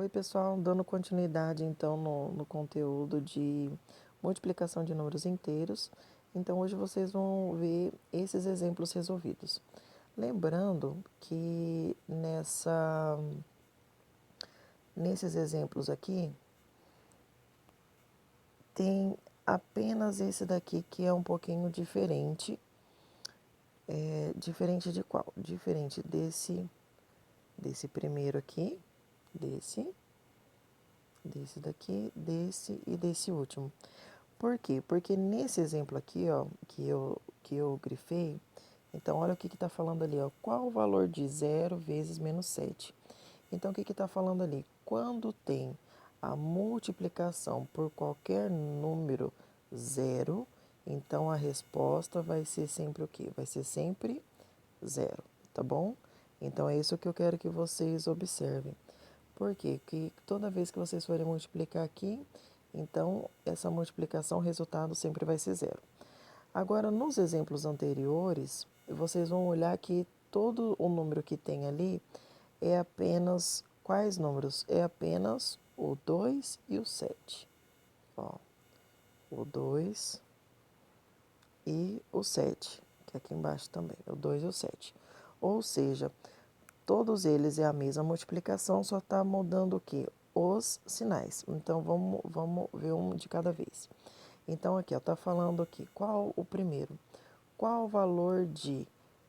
Oi, pessoal, dando continuidade então no conteúdo de multiplicação de números inteiros. Então, hoje vocês vão ver esses exemplos resolvidos. Lembrando que nesses exemplos aqui, tem apenas esse daqui que é um pouquinho diferente. Diferente de qual? Diferente desse primeiro aqui, desse daqui, desse e desse último. Por quê? Porque nesse exemplo aqui, ó, que eu grifei, então olha o que está falando ali, ó. Qual o valor de 0 vezes menos 7? Então o que está falando ali? Quando tem a multiplicação por qualquer número zero, então a resposta vai ser sempre o quê? Vai ser sempre zero, tá bom? Então é isso que eu quero que vocês observem. Por quê? Porque toda vez que vocês forem multiplicar aqui, então essa multiplicação, o resultado sempre vai ser zero. Agora, nos exemplos anteriores, vocês vão olhar que todo o número que tem ali é apenas quais números? É apenas o 2 e o 7. Ó, o 2 e o 7, que é aqui embaixo também, o 2 e o 7. Ou seja, todos eles é a mesma multiplicação, só está mudando o quê? Os sinais. Então, vamos ver um de cada vez. Então, aqui, está falando aqui, qual o primeiro? Qual o valor de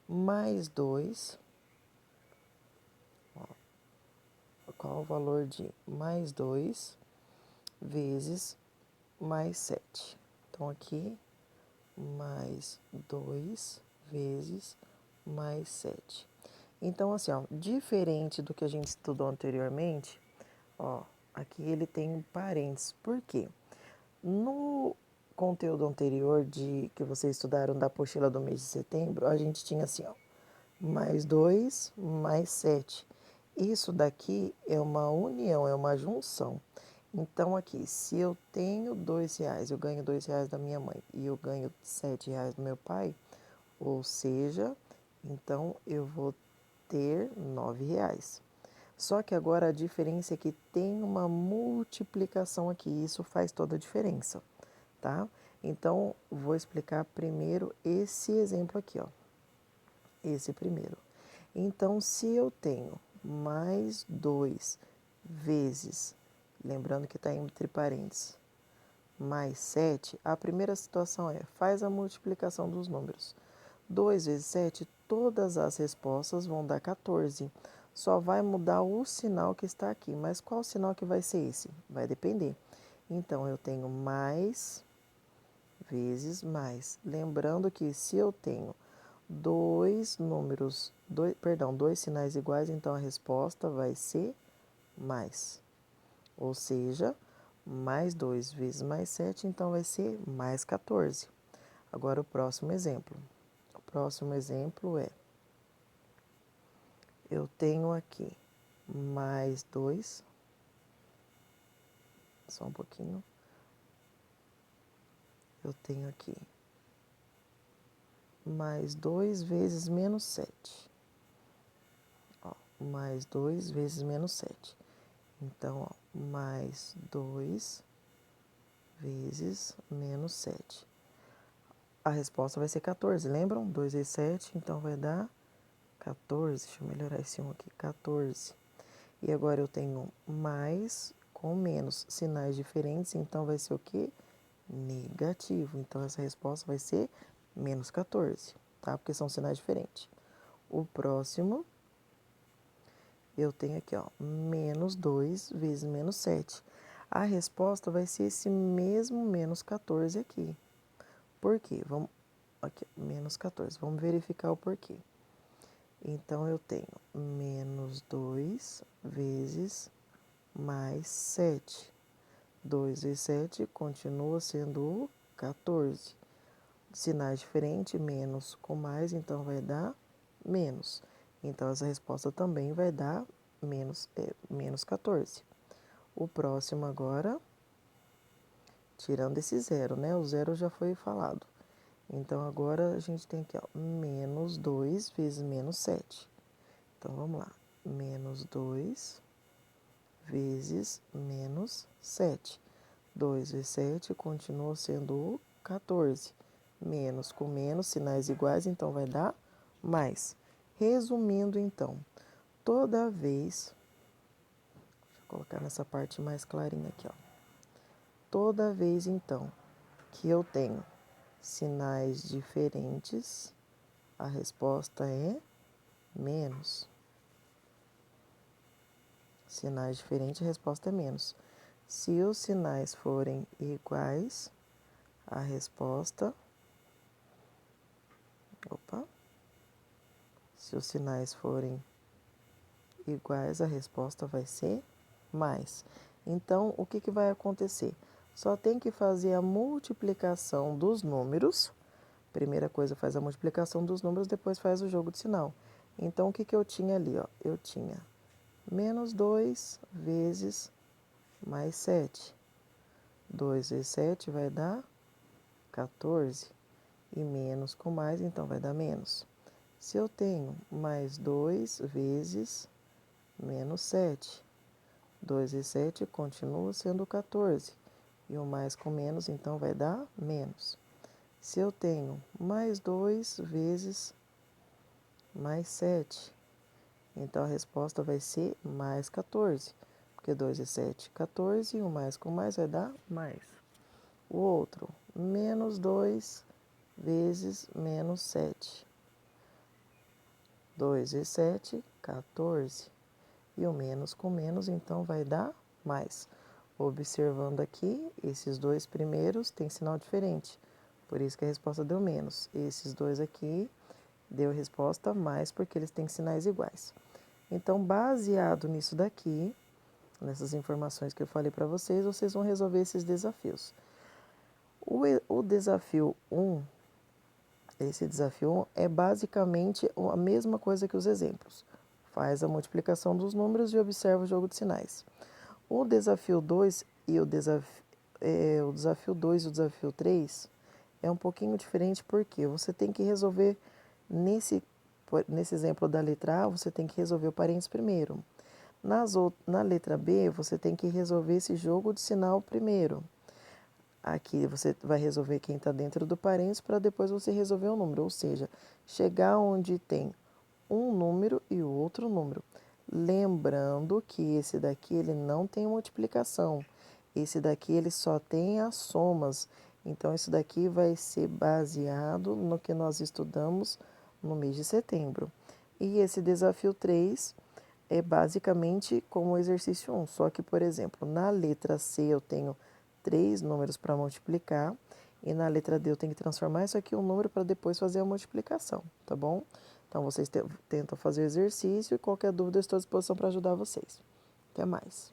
mais 2? Qual o valor de mais 2 vezes mais 7? Então, aqui, mais 2 vezes mais 7. Então, assim, ó, diferente do que a gente estudou anteriormente, ó, aqui ele tem um parênteses. Por quê? No conteúdo anterior que vocês estudaram da apostila do mês de setembro, a gente tinha assim, ó, mais 2 mais 7. Isso daqui é uma união, é uma junção. Então, aqui, se eu tenho R$ 2, eu ganho R$ 2 da minha mãe e eu ganho R$ 7 do meu pai, ou seja, então eu vou ter R$ 9. Só que agora a diferença é que tem uma multiplicação aqui, e isso faz toda a diferença, tá? Então, vou explicar primeiro esse exemplo aqui, ó. Esse primeiro. Então, se eu tenho mais 2 vezes, lembrando que está entre parênteses, mais 7, a primeira situação é, faz a multiplicação dos números. 2 vezes 7, todas as respostas vão dar 14. Só vai mudar o sinal que está aqui. Mas qual sinal que vai ser esse? Vai depender. Então, eu tenho mais vezes mais. Lembrando que se eu tenho dois sinais iguais, então a resposta vai ser mais. Ou seja, mais 2 vezes mais 7, então vai ser mais 14. Agora o próximo exemplo. O próximo exemplo é, eu tenho aqui mais 2, só um pouquinho. Eu tenho aqui mais 2 vezes menos 7. Ó, mais 2 vezes menos 7. Então, ó, mais 2 vezes menos 7. A resposta vai ser 14, lembram? 2 vezes 7, então vai dar 14. Deixa eu melhorar esse 1 aqui, 14. E agora eu tenho mais com menos, sinais diferentes, então vai ser o quê? Negativo. Então essa resposta vai ser menos 14, tá? Porque são sinais diferentes. O próximo, eu tenho aqui, ó, menos 2 vezes menos 7. A resposta vai ser esse mesmo menos 14 aqui. Por quê? Vamos, aqui, menos 14. Vamos verificar o porquê. Então, eu tenho menos 2 vezes mais 7. 2 vezes 7 continua sendo o 14. Sinais diferentes, menos com mais, então vai dar menos. Então, essa resposta também vai dar menos 14. O próximo agora, tirando esse zero, né? O zero já foi falado. Então, agora a gente tem aqui, ó, menos 2 vezes menos 7. Então, vamos lá. Menos 2 vezes menos 7. 2 vezes 7 continua sendo o 14. Menos com menos, sinais iguais, então vai dar mais. Resumindo, então, toda vez... Deixa eu colocar nessa parte mais clarinha aqui, ó. Toda vez, então, que eu tenho sinais diferentes, a resposta é menos. Sinais diferentes, a resposta é menos. Se os sinais forem iguais, a resposta... Opa! Se os sinais forem iguais, a resposta vai ser mais. Então, o que vai acontecer? Só tem que fazer a multiplicação dos números. Primeira coisa, faz a multiplicação dos números, depois faz o jogo de sinal. Então, o que eu tinha ali? Ó? Eu tinha menos 2 vezes mais 7. 2 vezes 7 vai dar 14. E menos com mais, então vai dar menos. Se eu tenho mais 2 vezes menos 7, 2 vezes 7 continua sendo 14. E o mais com menos, então vai dar menos. Se eu tenho mais 2 vezes mais 7, então a resposta vai ser mais 14. Porque 2 vezes 7, 14, e o mais com mais vai dar mais. O outro, menos 2 vezes menos 7. 2 vezes 7, 14. E o menos com menos, então, vai dar mais. Observando aqui, esses dois primeiros têm sinal diferente. Por isso que a resposta deu menos. Esses dois aqui deu resposta mais, porque eles têm sinais iguais. Então, baseado nisso daqui, nessas informações que eu falei para vocês, vocês vão resolver esses desafios. O desafio 1, esse desafio 1 é basicamente a mesma coisa que os exemplos. Faz a multiplicação dos números e observa o jogo de sinais. O desafio 2 e o desafio 2 e o desafio 3 é um pouquinho diferente porque você tem que resolver, nesse exemplo da letra A, você tem que resolver o parênteses primeiro. Na letra B, você tem que resolver esse jogo de sinal primeiro. Aqui você vai resolver quem está dentro do parênteses para depois você resolver o número, ou seja, chegar onde tem um número e o outro número. Lembrando que esse daqui ele não tem multiplicação, esse daqui ele só tem as somas. Então, isso daqui vai ser baseado no que nós estudamos no mês de setembro. E esse desafio 3 é basicamente como o exercício 1, só que, por exemplo, na letra C eu tenho 3 números para multiplicar e na letra D eu tenho que transformar isso aqui em um número para depois fazer a multiplicação, tá bom? Então, vocês tentam fazer o exercício e qualquer dúvida eu estou à disposição para ajudar vocês. Até mais.